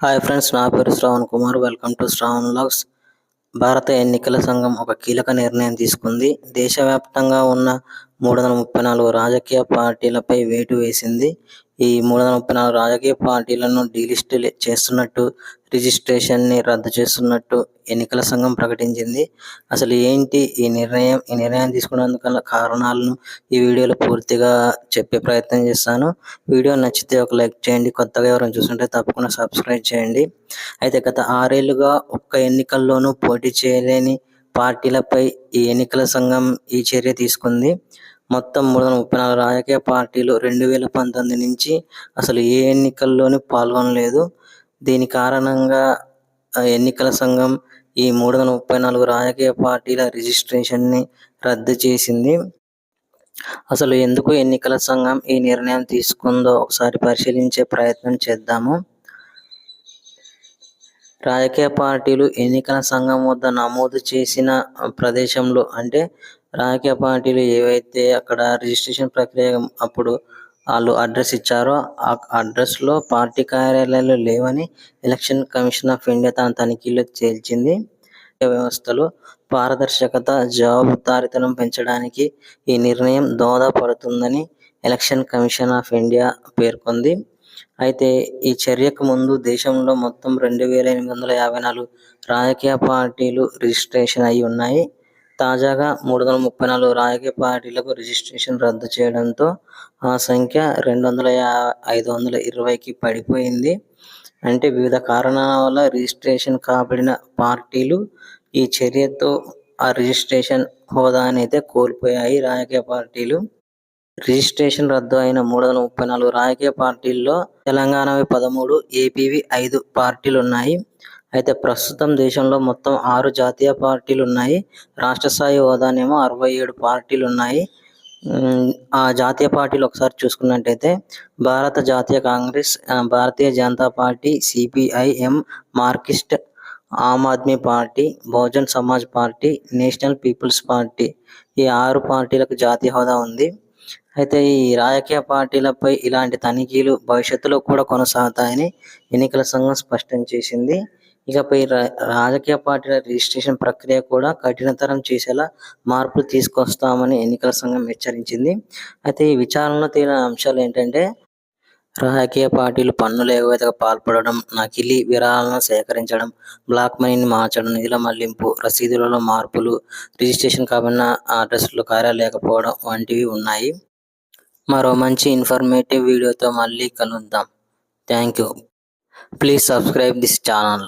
Hi friends, నా పేరు Shravan Kumar. Welcome to Shravan vlogs. భారత ఎన్నికల సంఘం ఒక కీలక నిర్ణయం తీసుకుంది. దేశవ్యాప్తంగా ఉన్న 334 రాజకీయ పార్టీలపై వేటు వేసింది. ఈ 334 రాజకీయ పార్టీలను డీలిస్ట్ చేస్తున్నట్టు, రిజిస్ట్రేషన్ని రద్దు చేస్తున్నట్టు ఎన్నికల సంఘం ప్రకటించింది. అసలు ఏంటి ఈ నిర్ణయం తీసుకున్నందుకు కారణాలను ఈ వీడియోలో పూర్తిగా చెప్పే ప్రయత్నం చేస్తాను. వీడియో నచ్చితే ఒక లైక్ చేయండి. కొత్తగా ఎవరైనా చూస్తుంటే తప్పకుండా సబ్స్క్రైబ్ చేయండి. అయితే గత 6 ఏళ్లుగా ఒక్క ఎన్నికల్లోనూ పోటీ చేయలేని పార్టీలపై ఈ ఎన్నికల సంఘం ఈ చర్య తీసుకుంది. మొత్తం 334 రాజకీయ పార్టీలు 2019 నుంచి అసలు ఏ ఎన్నికల్లోనూ పాల్గొనలేదు. దీని కారణంగా ఎన్నికల సంఘం ఈ 334 రాజకీయ పార్టీల రిజిస్ట్రేషన్ని రద్దు చేసింది. అసలు ఎందుకు ఎన్నికల సంఘం ఈ నిర్ణయం తీసుకుందో ఒకసారి పరిశీలించే ప్రయత్నం చేద్దాము. రాజకీయ పార్టీలు ఎన్నికల సంఘం వద్ద నమోదు చేసిన ప్రదేశంలో, అంటే రాజకీయ పార్టీలు ఏవైతే అక్కడ రిజిస్ట్రేషన్ ప్రక్రియ అప్పుడు వాళ్ళు అడ్రస్ ఇచ్చారో ఆ అడ్రస్లో పార్టీ కార్యాలయాలు లేవని ఎలక్షన్ కమిషన్ ఆఫ్ ఇండియా తన తనిఖీలో తేల్చింది. వ్యవస్థలో పారదర్శకత, జవాబుదారీతనం పెంచడానికి ఈ నిర్ణయం దోహదపడుతుందని ఎలక్షన్ కమిషన్ ఆఫ్ ఇండియా పేర్కొంది. అయితే ఈ చర్యకు ముందు దేశంలో మొత్తం 2854 రాజకీయ పార్టీలు రిజిస్ట్రేషన్ అయి ఉన్నాయి. తాజాగా 334 రాజకీయ పార్టీలకు రిజిస్ట్రేషన్ రద్దు చేయడంతో ఆ సంఖ్య 520కి పడిపోయింది. అంటే వివిధ కారణాల వల్ల రిజిస్ట్రేషన్ కాబడిన పార్టీలు ఈ చర్యతో ఆ రిజిస్ట్రేషన్ హోదాని అయితే కోల్పోయాయి. రాజకీయ పార్టీలు రిజిస్ట్రేషన్ రద్దు అయిన 334 రాజకీయ పార్టీల్లో తెలంగాణవి 13, ఏపీవి 5 పార్టీలు ఉన్నాయి. అయితే ప్రస్తుతం దేశంలో మొత్తం 6 జాతీయ పార్టీలు ఉన్నాయి. రాష్ట్ర స్థాయి హోదానేమో 67 పార్టీలు ఉన్నాయి. ఆ జాతీయ పార్టీలు ఒకసారి చూసుకున్నట్టయితే భారత జాతీయ Congress, Bharatiya Janata Party, CPIM, Marxist, Aam Aadmi Party, Bahujan Samaj Party, National People's Party, ఈ 6 పార్టీలకు జాతీయ హోదా ఉంది. అయితే ఈ రాజకీయ పార్టీలపై ఇలాంటి తనిఖీలు భవిష్యత్తులో కూడా కొనసాగుతాయని ఎన్నికల సంఘం స్పష్టం చేసింది. ఇకపై రాజకీయ పార్టీల రిజిస్ట్రేషన్ ప్రక్రియ కూడా కఠినతరం చేసేలా మార్పులు తీసుకొస్తామని ఎన్నికల సంఘం హెచ్చరించింది. అయితే ఈ విచారణలో తేలిన అంశాలు ఏంటంటే, రాజకీయ పార్టీలు పన్నుల ఎగవేతకు పాల్పడడం, నకిలీ విరాళాలను సేకరించడం, బ్లాక్ మనీని మార్చడం, నిధుల మళ్లింపు, రసీదులలో మార్పులు, రిజిస్ట్రేషన్ కాబడిన అడ్రస్లో కార్యాలు లేకపోవడం వంటివి ఉన్నాయి. మరో మంచి ఇన్ఫర్మేటివ్ వీడియోతో మళ్ళీ కలుద్దాం. Thank you. Please subscribe this channel.